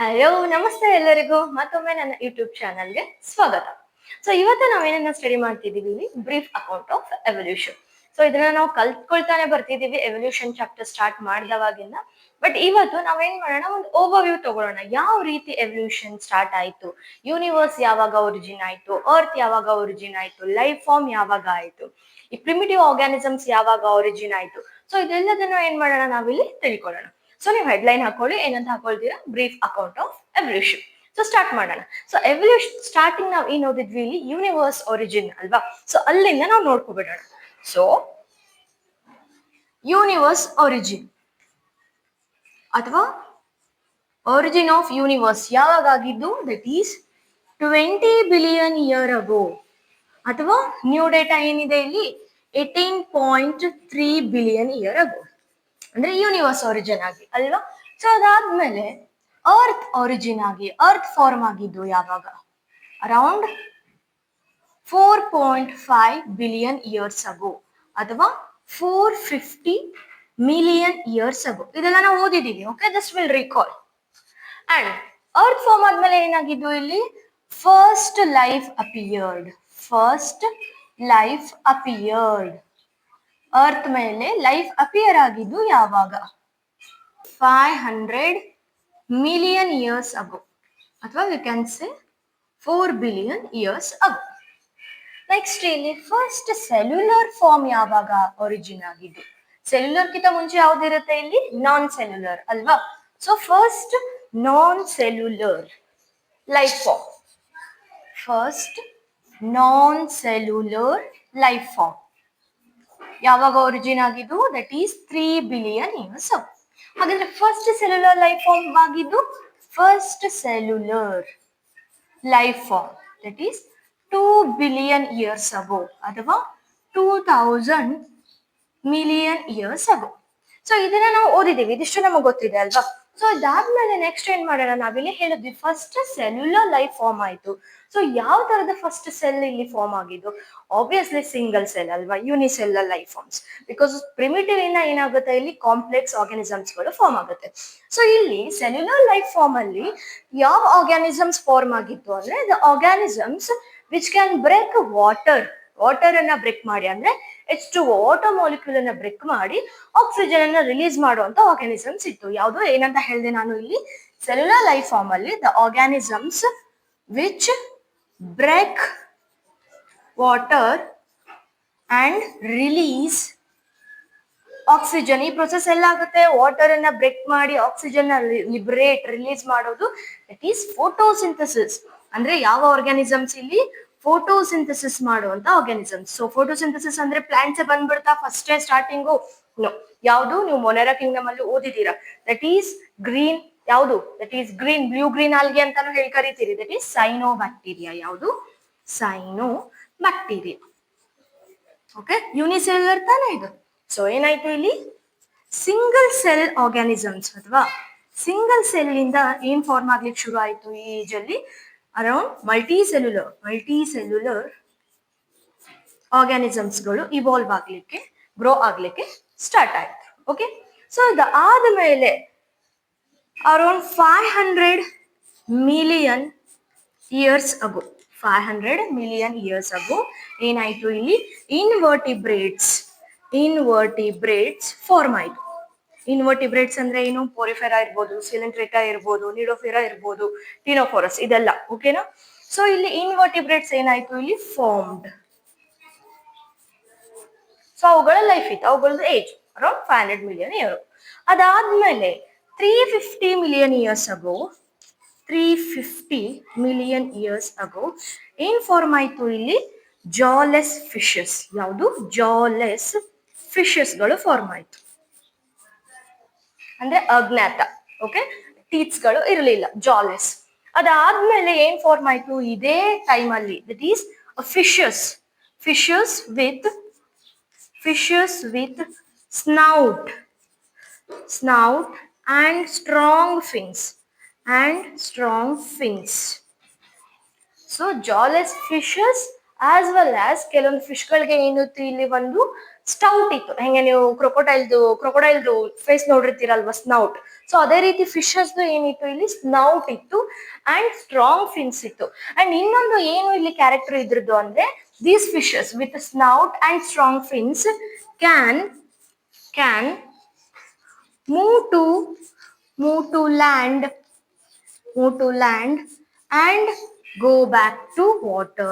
Hello ನಮಸ್ತೆ ಎಲ್ಲರಿಗೂ ಮತ್ತೊಮ್ಮೆ ನನ್ನ ಯೂಟ್ಯೂಬ್ ಚಾನಲ್ಗೆ ಸ್ವಾಗತ. ಸೊ ಇವತ್ತು ನಾವೇನನ್ನ ಸ್ಟಡಿ ಮಾಡ್ತಿದೀವಿ ಇಲ್ಲಿ brief account of evolution. So ಇದನ್ನ ನಾವು ಕಲ್ತ್ಕೊಳ್ತಾನೆ ಬರ್ತಿದೀವಿ ಎವಲ್ಯೂಷನ್ ಚಾಪ್ಟರ್ ಸ್ಟಾರ್ಟ್ ಮಾಡಿದವಾಗಿಂದ. ಬಟ್ ಇವತ್ತು ನಾವೇನ್ ಮಾಡೋಣ, ಒಂದು ಓವರ್ವ್ಯೂ ತಗೊಳ್ಳೋಣ. ಯಾವ ರೀತಿ ಎವಲ್ಯೂಷನ್ ಸ್ಟಾರ್ಟ್ ಆಯ್ತು, ಯೂನಿವರ್ಸ್ ಯಾವಾಗ ಒರಿಜಿನ್ ಆಯ್ತು, ಅರ್ತ್ ಯಾವಾಗ ಒರಿಜಿನ್ ಆಯ್ತು, ಲೈಫ್ ಫಾರ್ಮ್ ಯಾವಾಗ ಆಯ್ತು, ಈ ಪ್ರಿಮಿಟಿವ್ ಆರ್ಗ್ಯಾನಿಸಮ್ಸ್ ಯಾವಾಗ ಒರಿಜಿನ್ ಆಯ್ತು. ಸೊ ಇದೆಲ್ಲದನ್ನ ಏನ್ ಮಾಡೋಣ, ನಾವಿಲ್ಲಿ ತಿಳ್ಕೊಳ್ಳೋಣ. ಸೊ ನೀವು ಹೆಡ್ಲೈನ್ ಹಾಕೊಳ್ಳಿ, ಏನಂತ ಹಾಕೊಳ್ತೀರಾ, brief account of evolution. So start ಮಾಡೋಣ. ಸೊ ಎವಲ್ಯೂಷನ್ ಸ್ಟಾರ್ಟಿಂಗ್ ನಾವು ಏನ್ ಓದಿದ್ವಿ ಇಲ್ಲಿ, ಯೂನಿವರ್ಸ್ ಒರಿಜಿನ್ ಅಲ್ವಾ. ಸೊ ಅಲ್ಲಿಂದ ನಾವು ನೋಡ್ಕೊಬಿಡೋಣ. ಸೊ ಯೂನಿವರ್ಸ್ ಒರಿಜಿನ್ ಅಥವಾ ಒರಿಜಿನ್ ಆಫ್ ಯೂನಿವರ್ಸ್ ಯಾವಾಗ ಆಗಿದ್ದು, ದಟ್ ಈಸ್ 20 ಬಿಲಿಯನ್ ಇಯರ್ ಅಗೋ, ಅಥವಾ ನ್ಯೂ ಡೇಟಾ ಏನಿದೆ ಇಲ್ಲಿ 18.3 ಬಿಲಿಯನ್ ಇಯರ್ ಅಗೋ, ಅಂದ್ರೆ ಯೂನಿವರ್ಸ್ ಒರಿಜಿನ್ ಆಗಿ ಅಲ್ವಾ. ಸೊ ಅದಾದ್ಮೇಲೆ ಅರ್ತ್ ಒರಿಜಿನ್ ಆಗಿ, ಅರ್ತ್ ಫಾರ್ಮ್ ಆಗಿದ್ದು ಯಾವಾಗ, ಅರೌಂಡ್ 4.5 ಬಿಲಿಯನ್ ಇಯರ್ಸ್ ಅಗೋ, ಅಥವಾ 450 ಮಿಲಿಯನ್ ಇಯರ್ಸ್ ಅಗೋ. ಇದೆಲ್ಲ ನಾವು ಓದಿದೀವಿ. Okay, just will recall. And earth form ಆದ್ಮೇಲೆ ಏನಾಗಿದ್ದು ಇಲ್ಲಿ, first life appeared. First life appeared, earth ಮೇಲೆ ಲೈಫ್ ಅಪಿಯರ್ ಆಗಿದ್ದು ಯಾವಾಗ, 500 ಮಿಲಿಯನ್ ಇಯರ್ಸ್ ಅಗೋ, ಅಥವಾ you can say 4 billion years ago. Next ಇಲ್ಲಿ ಫಸ್ಟ್ ಸೆಲ್ಯುಲರ್ ಫಾರ್ಮ್ ಯಾವಾಗ ಒರಿಜಿನ್ ಆಗಿದ್ದು. ಸೆಲ್ಯುಲರ್ ಕಿಂತ ಮುಂಚೆ ಯಾವ್ದಿರುತ್ತೆ ಇಲ್ಲಿ, ನಾನ್ ಸೆಲ್ಯುಲರ್ ಅಲ್ವಾ. So first non cellular life form, first non cellular life form ಯಾವಾಗ ಒರಿಜಿನ್ ಆಗಿದ್ದು, that is 3 billion years ago. ಹಾಗಾದ್ರೆ ಫಸ್ಟ್ ಸೆಲ್ಯುಲರ್ ಲೈಫ್ ಫಾರ್ಮ್ ಆಗಿದ್ದು, first cellular life form that is 2 billion years ago, ಅಥವಾ 2000 million years ಅಗೋ. So ಇದನ್ನ ನಾವು ಓದಿದ್ದೀವಿ, ಇದಿಷ್ಟು ನಮಗೆ ಗೊತ್ತಿದೆ ಅಲ್ವಾ. ಸೊ ಇದಾದ್ಮೇಲೆ ನೆಕ್ಸ್ಟ್ ಏನ್ ಮಾಡೋಣ, ನಾವಿಲ್ಲಿ ಹೇಳಿದ್ವಿ ಫಸ್ಟ್ ಸೆಲ್ಯುಲರ್ ಲೈಫ್ ಫಾರ್ಮ್ ಆಯ್ತು. ಸೊ ಯಾವ ತರದ ಫಸ್ಟ್ ಸೆಲ್ ಇಲ್ಲಿ ಫಾರ್ಮ್ ಆಗಿದ್ದು, ಆಬ್ವಿಯಸ್ಲಿ ಸಿಂಗಲ್ ಸೆಲ್ ಅಲ್ವಾ, unicellular life forms. Because primitive ಇಂದ ಏನಾಗುತ್ತೆ ಇಲ್ಲಿ, ಕಾಂಪ್ಲೆಕ್ಸ್ ಆರ್ಗ್ಯಾನಿಸಮ್ಸ್ ಗಳು ಫಾರ್ಮ್ ಆಗುತ್ತೆ. ಸೊ ಇಲ್ಲಿ ಸೆಲ್ಯುಲರ್ ಲೈಫ್ ಫಾರ್ಮ್ ಅಲ್ಲಿ ಯಾವ ಆರ್ಗ್ಯಾನಿಸಮ್ಸ್ ಫಾರ್ಮ್ ಆಗಿತ್ತು ಅಂದ್ರೆ, the organisms which can break water ಅನ್ನ ಬ್ರೇಕ್ ಮಾಡಿ, ಅಂದ್ರೆ H2O ವಾಟರ್ ಮಾಲಿಕ್ಯೂಲ್ ಅನ್ನ ಬ್ರೇಕ್ ಮಾಡಿ ಆಕ್ಸಿಜನ್ ಅನ್ನ ರಿಲೀಸ್ ಮಾಡುವಂತ ಆರ್ಗ್ಯಾನಿಸಮ್ಸ್ ಇತ್ತು. ಯಾವುದು ಏನಂತ ಹೇಳಿದೆ ನಾನು ಇಲ್ಲಿ, ಸೆಲ್ಯುಲರ್ ಲೈಫ್ ಫಾರ್ಮ್ ಅಲ್ಲಿ the organisms which break water and release oxygen. ಈ ಪ್ರೊಸೆಸ್ ಎಲ್ಲ ಆಗುತ್ತೆ, ವಾಟರ್ ಅನ್ನ ಬ್ರೇಕ್ ಮಾಡಿ ಆಕ್ಸಿಜನ್ ರಿಲೀಸ್ ಮಾಡೋದು, ದಟ್ ಈಸ್ ಫೋಟೋಸಿಂಥಸಿಸ್. ಅಂದ್ರೆ ಯಾವ ಆರ್ಗ್ಯಾನಿಸಮ್ಸ್ ಇಲ್ಲಿ, ಫೋಟೋಸಿಂಥಸಿಸ್ ಮಾಡುವಂತ ಆರ್ಗ್ಯಾನಿಸಮ್ಸ್. ಸೊ ಫೋಟೋಸಿಂಥಸಿಸ್ ಅಂದ್ರೆ ಪ್ಲಾಂಟ್ಸ್ ಬಂದ್ಬಿಡ್ತಾ ಫಸ್ಟ್ ಸ್ಟಾರ್ಟಿಂಗು, ನೋ. ಯಾವುದು ನೀವು ಮೊನೆರಾ ಕಿಂಗ್ಡಮ್ ಅಲ್ಲಿ ಓದಿದೀರಾ, ದಟ್ ಈಸ್ ಗ್ರೀನ್. ಯಾವುದು, that is green, blue green algae ಅಂತಾನು ಹೇಳಿ ಕರಿತೀರಿ, ದಟ್ ಈಸ್ ಸೈನೋ ಬ್ಯಾಕ್ಟೀರಿಯಾ. ಯಾವುದು, ಸೈನೋ ಬ್ಯಾಕ್ಟೀರಿಯಾ. ಓಕೆ, ಯೂನಿಸೆಲ್ಯುಲರ್ ತಾನೇ ಇದು. ಸೊ ಏನಾಯ್ತು ಇಲ್ಲಿ, ಸಿಂಗಲ್ ಸೆಲ್ ಆರ್ಗ್ಯಾನಿಸಮ್ಸ್ ಅಥವಾ ಸಿಂಗಲ್ ಸೆಲ್ ಇಂದ ಏನ್ ಫಾರ್ಮ್ ಆಗ್ಲಿಕ್ಕೆ ಶುರು ಆಯ್ತು ಈ ಏಜ್ ಅಲ್ಲಿ, ಅರೌಂಡ್ ಮಲ್ಟಿ ಸೆಲ್ಯುಲರ್ ಆರ್ಗ್ಯಾನಿಸಮ್ಸ್ ಗಳು ಇವಾಲ್ವ್ ಆಗ್ಲಿಕ್ಕೆ, ಗ್ರೋ ಆಗ್ಲಿಕ್ಕೆ ಸ್ಟಾರ್ಟ್ ಆಯ್ತು. ಓಕೆ, ಸೊ ಆದ್ಮೇಲೆ ಅರೌಂಡ್ 500 ಮಿಲಿಯನ್ ಇಯರ್ಸ್ ಅಗೋ, 500 ಮಿಲಿಯನ್ ಇಯರ್ಸ್ ಅಗೋ ಏನಾಯ್ತು ಇಲ್ಲಿ, ಇನ್ವರ್ಟಿಬ್ರೇಟ್ಸ್ ಫಾರ್ಮ್ ಆಯ್ತು. ಇನ್ವರ್ಟಿಬ್ರೇಟ್ಸ್ ಅಂದ್ರೆ ಏನು, ಪೋರಿಫೆರಾ ಇರ್ಬೋದು, ಸಿಲಿಂಟ್ರೇಟಾ ಇರ್ಬೋದು, ನಿಡೋಫೆರಾ ಇರ್ಬೋದು, ಟಿನೋಫೋರಸ್, ಇದೆಲ್ಲ. ಓಕೆನಾ. ಸೊ ಇಲ್ಲಿ ಇನ್ವರ್ಟಿಬ್ರೇಟ್ಸ್ ಏನಾಯ್ತು ಇಲ್ಲಿ ಫಾರ್ಮ್ಡ್. ಸೊ ಅವುಗಳ ಲೈಫ್ ಇತ್ತು, ಅವುಗಳದ್ದು ಏಜ್ ಅರೌಂಡ್ 500 ಮಿಲಿಯನ್ ಇಯರ್. ಅದಾದ್ಮೇಲೆ 350 ಮಿಲಿಯನ್ ಇಯರ್ಸ್ ಅಗೋ, 350 ಮಿಲಿಯನ್ ಇಯರ್ಸ್ ಅಗೋ ಏನ್ ಫಾರ್ಮ್ ಆಯ್ತು ಇಲ್ಲಿ, ಜಾಲೆಸ್ ಫಿಶಸ್. ಯಾವುದು, ಜಾಲೆಸ್ ಫಿಶಸ್ ಗಳು ಫಾರ್ಮ್ ಆಯ್ತು. ಅಂದ್ರೆ ಅಜ್ಞಾತ. ಓಕೆ, ಟೀತ್ಸ್ ಗಳು ಇರಲಿಲ್ಲ, ಜಾಲೆಸ್. ಅದಾದ್ಮೇಲೆ ಏನ್ ಫಾರ್ಮ್ ಆಯ್ತು ಇದೇ ಟೈಮ್ ಅಲ್ಲಿ, that is fishes with snout and strong fins. So jawless fishes as well as ಕೆಲವೊಂದು ಫಿಶ್ ಗಳಿಗೆ ಏನಿತ್ತು ಇಲ್ಲಿ, ಒಂದು ಸ್ಟೌಟ್ ಇತ್ತು. ಹೆಂಗೆ ನೀವು ಕ್ರೊಕೊಡೈಲ್ದು ಫೇಸ್ ನೋಡಿರ್ತೀರಲ್ವಾ, ಸ್ನೌಟ್. ಸೊ ಅದೇ ರೀತಿ ಫಿಶಸ್ ಏನಿತ್ತು ಇಲ್ಲಿ, ಸ್ನೌಟ್ ಇತ್ತು ಅಂಡ್ ಸ್ಟ್ರಾಂಗ್ ಫಿನ್ಸ್ ಇತ್ತು. ಅಂಡ್ ಇನ್ನೊಂದು ಏನು ಇಲ್ಲಿ ಕ್ಯಾರೆಕ್ಟರ್ ಇದ್ರದ್ದು ಅಂದ್ರೆ, these fishes with snout and strong fins can can move to move to land move to land and go back to water.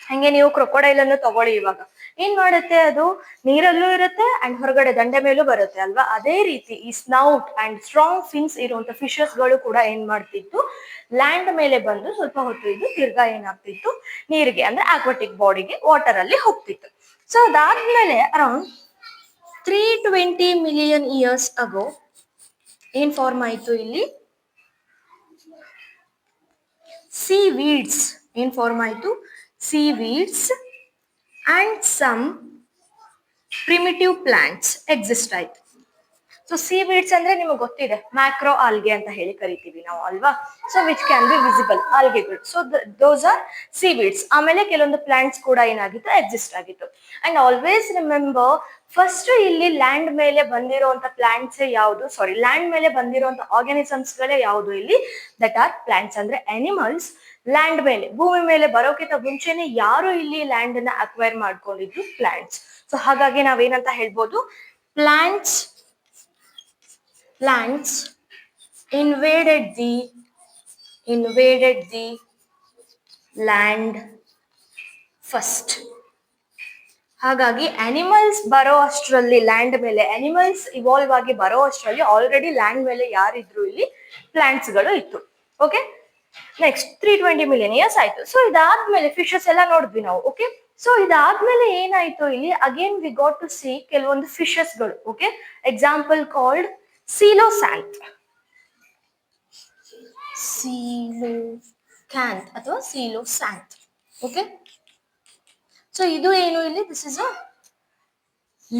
ಹಂಗೆ ನೀವು ಕ್ರೊಕೊಡೈಲ್ ಅನ್ನು ತಗೊಳ್ಳಿ, ಇವಾಗ ಏನ್ ಮಾಡುತ್ತೆ, ಅದು ನೀರಲ್ಲೂ ಇರುತ್ತೆ ಅಂಡ್ ಹೊರಗಡೆ ದಂಡೆ ಮೇಲೂ ಬರುತ್ತೆ ಅಲ್ವಾ. ಅದೇ ರೀತಿ ಈ ಸ್ನೌಟ್ ಅಂಡ್ ಸ್ಟ್ರಾಂಗ್ ಫಿನ್ಸ್ ಇರುವಂತ ಫಿಶಸ್ ಗಳು ಕೂಡ ಏನ್ ಮಾಡ್ತಿತ್ತು, ಲ್ಯಾಂಡ್ ಮೇಲೆ ಬಂದು ಸ್ವಲ್ಪ ಹೊತ್ತು ಇದು ತಿರ್ಗಾ ಏನಾಗ್ತಿತ್ತು, ನೀರಿಗೆ ಅಂದ್ರೆ ಆಕ್ವಾಟಿಕ್ ಬಾಡಿಗೆ, ವಾಟರ್ ಅಲ್ಲಿ ಹೋಗ್ತಿತ್ತು. ಸೊ ಅದಾದ್ಮೇಲೆ ಅರೌಂಡ್ 320 million years ago ಏನ್ ಫಾರ್ಮ್ ಆಯ್ತು ಇಲ್ಲಿ, ಸೀವೀಡ್ಸ್. ಏನ್ ಫಾರ್ಮ್ ಆಯ್ತು, seaweeds and some primitive plants exist ಆಯ್ತು. ಸೊ ಸೀವೀಡ್ಸ್ ಅಂದ್ರೆ ನಿಮಗೆ ಗೊತ್ತಿದೆ, ಮ್ಯಾಕ್ರೋ ಆಲ್ಗೆ ಅಂತ ಹೇಳಿ ಕರಿತೀವಿ ನಾವು ಅಲ್ವಾ. So which can be visible ಆಲ್ಗೆಗಳು. So those are seaweeds. ಆಮೇಲೆ ಕೆಲವೊಂದು ಪ್ಲಾಂಟ್ಸ್ ಕೂಡ ಏನಾಗಿತ್ತು, ಎಕ್ಸಿಸ್ಟ್ ಆಗಿತ್ತು. ಅಂಡ್ ಆಲ್ವೇಸ್ ರಿಮೆಂಬರ್, ಫಸ್ಟ್ ಇಲ್ಲಿ ಲ್ಯಾಂಡ್ ಮೇಲೆ ಬಂದಿರುವಂತ ಪ್ಲಾಂಟ್ಸ್ ಯಾವುದು, ಸಾರಿ, ಲ್ಯಾಂಡ್ ಮೇಲೆ ಬಂದಿರುವಂತ ಆರ್ಗಾನಿಸಮ್ಸ್ ಗಳೇ ಯಾವುದು ಇಲ್ಲಿ, ದಟ್ ಆರ್ ಪ್ಲಾಂಟ್ಸ್. ಅಂದ್ರೆ ಅನಿಮಲ್ಸ್ ಲ್ಯಾಂಡ್ ಮೇಲೆ, ಭೂಮಿ ಮೇಲೆ ಬರೋಕ್ಕಿಂತ ಮುಂಚೆನೆ ಯಾರು ಇಲ್ಲಿ ಲ್ಯಾಂಡ್ ಅನ್ನ ಅಕ್ವೈರ್ ಮಾಡ್ಕೊಂಡಿದ್ರು, ಪ್ಲಾಂಟ್ಸ್. ಸೊ ಹಾಗಾಗಿ ನಾವೇನಂತ ಹೇಳ್ಬೋದು, plants invaded the land first. ಹಾಗಾಗಿ ಅನಿಮಲ್ಸ್ ಬರೋ ಅಷ್ಟರಲ್ಲಿ, ಲ್ಯಾಂಡ್ ಮೇಲೆ ಅನಿಮಲ್ಸ್ ಇವಾಲ್ವ್ ಆಗಿ ಬರೋ ಅಷ್ಟರಲ್ಲಿ ಆಲ್ರೆಡಿ ಲ್ಯಾಂಡ್ ಮೇಲೆ ಯಾರಿದ್ರು ಇಲ್ಲಿ, ಪ್ಲಾಂಟ್ಸ್ ಗಳು ಇತ್ತು. ಓಕೆ, ನೆಕ್ಸ್ಟ್ 320 million years ಆಯ್ತು. ಸೊ ಇದಾದ್ಮೇಲೆ ಫಿಶಸ್ ಎಲ್ಲ ನೋಡಿದ್ವಿ ನಾವು. ಓಕೆ, ಸೊ ಇದಾದ್ಮೇಲೆ ಏನಾಯ್ತು ಇಲ್ಲಿ, again we got to see ಕೆಲವೊಂದು ಫಿಶಸ್ ಗಳು. ಓಕೆ, ಎಕ್ಸಾಂಪಲ್ ಕಾಲ್ಡ್ ಸೀಲೋಸ್ಯಾಂತ್ ಅಥವಾ ಸೀಲೋಸ್ಯಾಂತ್. ಓಕೆ, ಸೊ ಇದು ಏನು ಇಲ್ಲಿ, this is a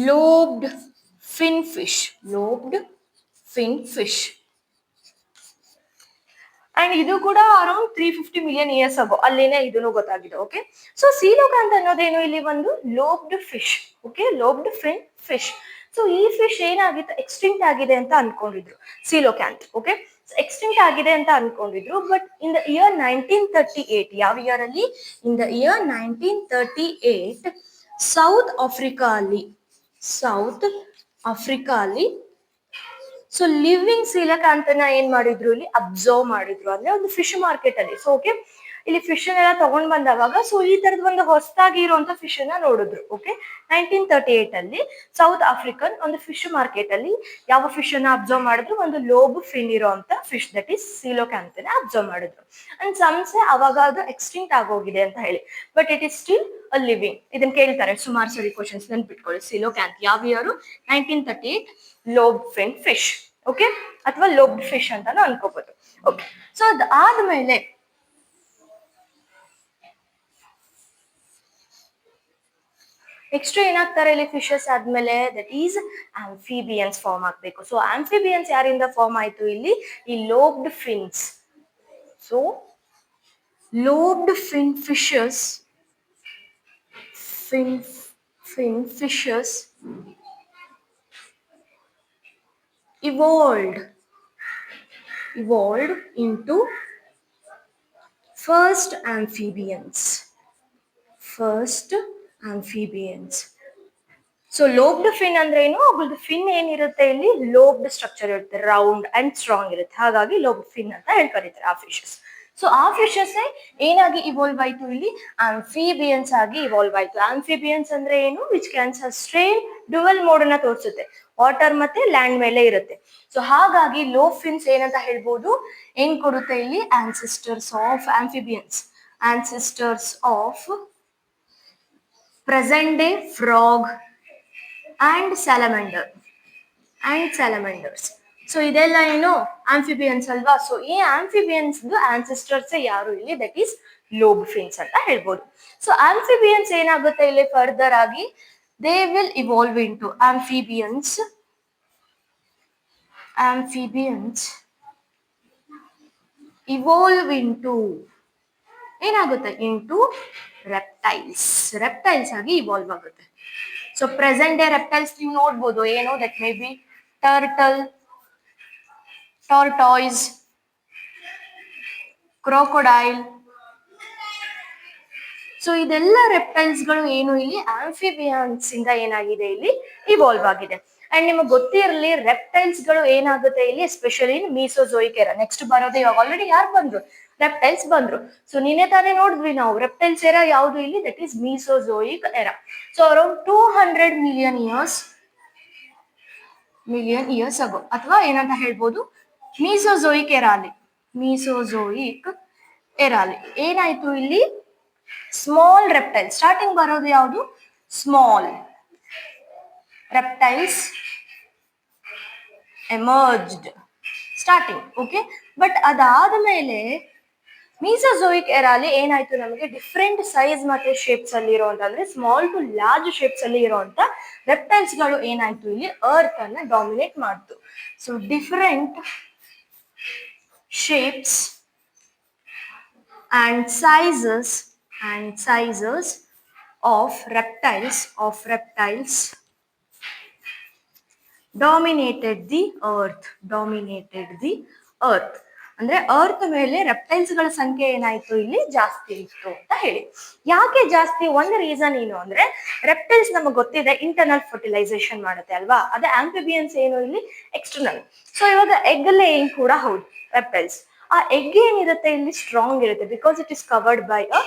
lobed fin fish. And ಇದು ಕೂಡ ಅರೌಂಡ್ 350 million years ago ಅಲ್ಲಿನೇ ಇದನ್ನು ಗೊತ್ತಾಗಿದೆ. ಓಕೆ, ಸೊ ಸೀಲೋಕ್ಯಾಂತ್ ಅನ್ನೋದೇನು ಇಲ್ಲಿ ಒಂದು lobed fish. Okay, lobed fin fish. So ಈ ಫಿಶ್ ಏನಾಗಿತ್ತು, ಎಕ್ಸ್ಟಿಂಕ್ಟ್ ಆಗಿದೆ ಅಂತ ಅನ್ಕೊಂಡಿದ್ರು, ಸೀಲೋಕ್ಯಾಂತ್. ಓಕೆ, ಎಕ್ಸ್ಟಿಂಕ್ಟ್ ಆಗಿದೆ ಅಂತ ಅನ್ಕೊಂಡಿದ್ರು. ಬಟ್ ಇನ್ ದ ಇಯರ್ 1938, ಯಾವ ಇಯರ್ ಅಲ್ಲಿ, in the year 1938 south Africa ಅಲ್ಲಿ ಸೊ ಲಿವಿಂಗ್ ಸೀಲೋಕ್ಯಾಂತನ ಏನ್ ಮಾಡಿದ್ರು ಇಲ್ಲಿ, ಅಬ್ಸರ್ವ್ ಮಾಡಿದ್ರು, ಅಂದ್ರೆ ಒಂದು ಫಿಶ್ ಮಾರ್ಕೆಟ್ ಅಲ್ಲಿ. ಸೊ ಓಕೆ, ಇಲ್ಲಿ ಫಿಶ್ ಎಲ್ಲ ತಗೊಂಡ್ ಬಂದವಾಗ ಸೊ ಈ ತರದ ಒಂದು ಹೊಸದಾಗಿ ಇರುವಂತ ಫಿಶ್ ಅನ್ನ ನೋಡಿದ್ರು. ಓಕೆ, 1938 ಅಲ್ಲಿ ಸೌತ್ ಆಫ್ರಿಕನ್ ಒಂದು ಫಿಶ್ ಮಾರ್ಕೆಟ್ ಅಲ್ಲಿ ಯಾವ ಫಿಶ್ ಅನ್ನ ಅಬ್ಸರ್ವ್ ಮಾಡಿದ್ರು, ಒಂದು ಲೋಬ್ ಫಿನ್ ಇರುವಂತ ಫಿಶ್, ದಟ್ ಈಸ್ ಸೀಲೋಕ್ಯಾಂತನ ಅಬ್ಸರ್ವ್ ಮಾಡಿದ್ರು. ಅಂಡ್ ಸಮ್ಸೆ ಅವಾಗ ಅದು ಎಕ್ಸ್ಟಿಂಕ್ಟ್ ಆಗೋಗಿದೆ ಅಂತ ಹೇಳಿ, but it is still a living. ಇದನ್ನ ಕೇಳ್ತಾರೆ ಸುಮಾರು ಸರಿ ಕ್ವಶನ್ಸ್, ನೆನ್ಪಿಟ್ಕೊಳ್ಳಿ. ಸೀಲೋಕ್ಯಾಂತ್ ಯಾವ year, 1938, lobe fin fish. Okay, ಅಥವಾ ಲೋಬ್ಡ್ ಫಿಶ್ ಅಂತಾನು ಅನ್ಕೋಬಹುದು. ಓಕೆ, ಸೊ ಅದಾದ್ಮೇಲೆ ನೆಕ್ಸ್ಟ್ ಏನಾಗ್ತಾರೆ ಇಲ್ಲಿ ಫಿಶಸ್ ಆದ್ಮೇಲೆ, ದಟ್ ಈಸ್ ಆಂಫಿಬಿಯನ್ಸ್ ಫಾರ್ಮ್ ಆಗ್ಬೇಕು. ಸೊ ಆಂಫಿಬಿಯನ್ಸ್ ಯಾರಿಂದ ಫಾರ್ಮ್ ಆಯ್ತು ಇಲ್ಲಿ, ಈ lobed fins. So lobed fin fishes evolved into first amphibians. So lobed fin ಅಂದ್ರೆ ಏನು, ಅದ್ರದ್ದು ಫಿನ್ ಏನಿರುತ್ತೆ ಇಲ್ಲಿ, ಲೋಬ್ಡ್ ಸ್ಟ್ರಕ್ಚರ್ ಇರುತ್ತೆ, ರೌಂಡ್ ಅಂಡ್ ಸ್ಟ್ರಾಂಗ್ ಇರುತ್ತೆ. ಹಾಗಾಗಿ ಲೋಬ್ಡ್ ಫಿನ್ ಅಂತ ಹೇಳಿ ಕರೀತಾರೆ ಆ ಫಿಶಸ್. ಸೊ ಆ ಫಿಶಸ್ ಏನಾಗಿ ಇವಾಲ್ವ್ ಆಯ್ತು ಇಲ್ಲಿ, ಆಂಫಿಬಿಯನ್ಸ್ ಆಗಿ ಇವಾಲ್ವ್ ಆಯ್ತು. ಆಂಫಿಬಿಯನ್ಸ್ ಅಂದ್ರೆ ಏನು, which can sustain dual mode ಅನ್ನ ತೋರಿಸುತ್ತೆ, ವಾಟರ್ ಮತ್ತೆ ಲ್ಯಾಂಡ್ ಮೇಲೆ ಇರುತ್ತೆ. ಸೊ ಹಾಗಾಗಿ ಲೋಬ್ ಫಿನ್ಸ್ ಏನಂತ ಹೇಳ್ಬೋದು, ಏನ್ ಕೊಡುತ್ತೆ ಇಲ್ಲಿ, ancestors of amphibians, ancestors of present day frog and salamanders. So ಇದೆಲ್ಲ ಏನು, ಆಂಫಿಬಿಯನ್ಸ್ ಅಲ್ವಾ. ಸೊ ಈ ಆಂಫಿಬಿಯನ್ಸ್ ಆನ್ಸಿಸ್ಟರ್ಸ್ ಯಾರು ಇಲ್ಲಿ, ದಟ್ ಈಸ್ ಲೋಬ್ ಫಿನ್ಸ್ ಅಂತ ಹೇಳ್ಬೋದು. ಸೊ ಆಂಫಿಬಿಯನ್ಸ್ ಏನಾಗುತ್ತೆ ಇಲ್ಲಿ ಫರ್ದರ್ ಆಗಿ, they will evolve into amphibians evolve into ಏನಾಗುತ್ತೆ, ಇಂಟು ರೆಪ್ಟೈಲ್ಸ್ ಆಗಿ ಇವಾಲ್ವ್ ಆಗುತ್ತೆ. ಸೊ ಪ್ರೆಸೆಂಟ್ ಡೇ ರೆಪ್ಟೈಲ್ಸ್ ನೀವು ನೋಡ್ಬೋದು ಏನು, that may be turtle, tortoise, crocodile. So ಇದೆಲ್ಲ ರೆಪ್ಟೈಲ್ಸ್ಗಳು ಏನು ಇಲ್ಲಿ ಆಂಫಿಬಿಯನ್ಸ್ ಇಂದ ಏನಾಗಿದೆ ಇಲ್ಲಿ ಇವಾಲ್ವ್ ಆಗಿದೆ. ಅಂಡ್ ನಿಮಗೆ ಗೊತ್ತಿರಲಿ ರೆಪ್ಟೈಲ್ಸ್ಗಳು ಏನಾಗುತ್ತೆ ಇಲ್ಲಿ ಎಸ್ಪೆಷಲಿ ಮೀಸೋಜೋಯಿಕ್ ಎರಾ. ನೆಕ್ಸ್ಟ್ ಬರೋದು ಇವಾಗ ಆಲ್ರೆಡಿ ಯಾರು ಬಂದ್ರು, ರೆಪ್ಟೈಲ್ಸ್ ಬಂದ್ರು. ಸೊ ನಿನ್ನೆ ತಾನೇ ನೋಡಿದ್ವಿ ನಾವು ರೆಪ್ಟೈಲ್ಸ್ ಎರಾ ಯಾವುದು ಇಲ್ಲಿ, that is Mesozoic era. So around 200 million years ago, ಅಥವಾ ಏನಂತ ಹೇಳ್ಬೋದು ಮೀಸೋಜೋಯಿಕ್ ಎರಾಲಿ ಏನಾಯ್ತು ಇಲ್ಲಿ ಸ್ಮಾಲ್ ರೆಪ್ಟೈಲ್. ಸ್ಟಾರ್ಟಿಂಗ್ ಬರೋದು ಯಾವುದು, small reptiles emerged starting. Okay, but ಅದಾದ ಮೇಲೆ ಮೀಸೋಜೋಯಿಕ್ ಎರಾಲಿ ಏನಾಯ್ತು, ನಮಗೆ ಡಿಫ್ರೆಂಟ್ ಸೈಜ್ ಮತ್ತೆ ಶೇಪ್ಸ್ ಅಲ್ಲಿ ಇರುವಂತ, ಅಂದ್ರೆ ಸ್ಮಾಲ್ ಟು ಲಾರ್ಜ್ ಶೇಪ್ಸ್ ಅಲ್ಲಿ ಇರುವಂತ ರೆಪ್ಟೈಲ್ಸ್ ಗಳು ಏನಾಯ್ತು ಇಲ್ಲಿ ಅರ್ತ್ ಅನ್ನ ಡಾಮಿನೇಟ್ ಮಾಡ್ತು. So different shapes and sizes of reptiles dominated the earth. ಅಂದ್ರೆ ಅರ್ತ್ ಮೇಲೆ ರೆಪ್ಟೈಲ್ಸ್ ಗಳ ಸಂಖ್ಯೆ ಏನಾಯ್ತು ಇಲ್ಲಿ ಜಾಸ್ತಿ ಇತ್ತು ಅಂತ ಹೇಳಿ. ಯಾಕೆ ಜಾಸ್ತಿ, ಒಂದು ರೀಸನ್ ಏನು ಅಂದ್ರೆ ರೆಪ್ಟೈಲ್ಸ್ ನಮಗೆ ಗೊತ್ತಿದೆ ಇಂಟರ್ನಲ್ ಫರ್ಟಿಲೈಸೇಷನ್ ಮಾಡುತ್ತೆ ಅಲ್ವಾ, ಅದೇ ಆಂಫಿಬಿಯನ್ಸ್ ಏನು ಇಲ್ಲಿ ಎಕ್ಸ್ಟರ್ನಲ್. ಸೊ ಇವಾಗ ಎಗ್ ಲೇಯಿಂಗ್ ಕೂಡ ಹೌದು ರೆಪ್ಟೈಲ್ಸ್. ಆ ಎಗ್ ಏನಿರುತ್ತೆ ಇಲ್ಲಿ ಸ್ಟ್ರಾಂಗ್ ಇರುತ್ತೆ, because it is covered by a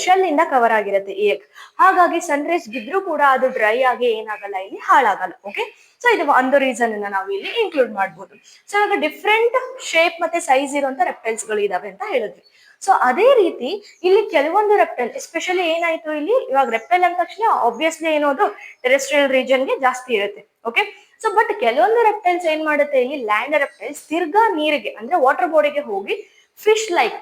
shell ಇಂದ ಕವರ್ ಆಗಿರುತ್ತೆ ಈ ಎಗ್. ಹಾಗಾಗಿ ಸನ್ ರೈಸ್ ಬಿದ್ರೂ ಕೂಡ ಅದು ಡ್ರೈ ಆಗಿ ಏನಾಗಲ್ಲ ಇಲ್ಲಿ ಹಾಳಾಗಲ್ಲ. ಓಕೆ, ಸೊ ಇದು ಒಂದು ರೀಸನ್ ಅನ್ನ ನಾವು ಇಲ್ಲಿ ಇನ್ಕ್ಲೂಡ್ ಮಾಡ್ಬೋದು. ಸೊ ಇವಾಗ ಡಿಫ್ರೆಂಟ್ ಶೇಪ್ ಮತ್ತೆ ಸೈಜ್ ಇರುವಂತ ರೆಪ್ಟೈಲ್ಸ್ ಗಳು ಇದಾವೆ ಅಂತ ಹೇಳಿದ್ವಿ. ಸೊ ಅದೇ ರೀತಿ ಇಲ್ಲಿ ಕೆಲವೊಂದು ರೆಪ್ಟೈಲ್ ಎಸ್ಪೆಷಲಿ ಏನಾಯ್ತು ಇಲ್ಲಿ, ಇವಾಗ ರೆಪ್ಟೈಲ್ ಅಂದ ತಕ್ಷಣ ಆಬ್ವಿಯಸ್ಲಿ ಏನೋದು ಟೆರೆಸ್ಟ್ರಿಯಲ್ ರೀಜನ್ಗೆ ಜಾಸ್ತಿ ಇರುತ್ತೆ. ಓಕೆ, ಸೊ ಬಟ್ ಕೆಲವೊಂದು ರೆಪ್ಟೈಲ್ಸ್ ಏನ್ ಮಾಡುತ್ತೆ ಇಲ್ಲಿ, ಲ್ಯಾಂಡ್ ರೆಪ್ಟೈಲ್ಸ್ ತಿರ್ಗಾ ನೀರಿಗೆ ಅಂದ್ರೆ ವಾಟರ್ ಬಾಡಿಗೆ ಹೋಗಿ ಫಿಶ್ ಲೈಕ್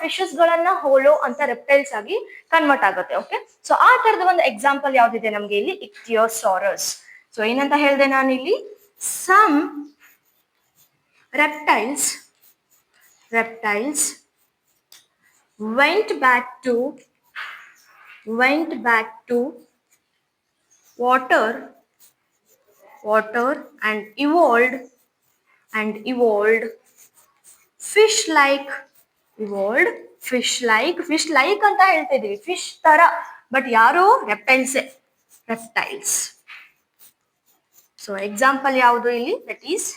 ಫಿಶಸ್ ಗಳನ್ನ ಹೋಲೋ ಅಂತ ರೆಪ್ಟೈಲ್ಸ್ ಆಗಿ ಕನ್ವರ್ಟ್ ಆಗುತ್ತೆ. ಓಕೆ, ಸೊ ಆ ತರದ ಒಂದು ಎಕ್ಸಾಂಪಲ್ ಯಾವ್ದಿದೆ ನಮ್ಗೆ ಇಲ್ಲಿ, ಇಕ್ಥಿಯೋಸಾರಸ್. ಸೊ ಏನಂತ ಹೇಳಿದೆ ನಾನು ಇಲ್ಲಿ, some reptiles went back to water and evolved fish like ಅಂತ ಹೇಳ್ತಿದೀವಿ, ಫಿಶ್ ತರ, ಬಟ್ ಯಾರು ರೆಪ್ಟೈಲ್ಸ್. ಸೊ ಎಕ್ಸಾಂಪಲ್ ಯಾವುದು ಇಲ್ಲಿ, ದಟ್ ಈಸ್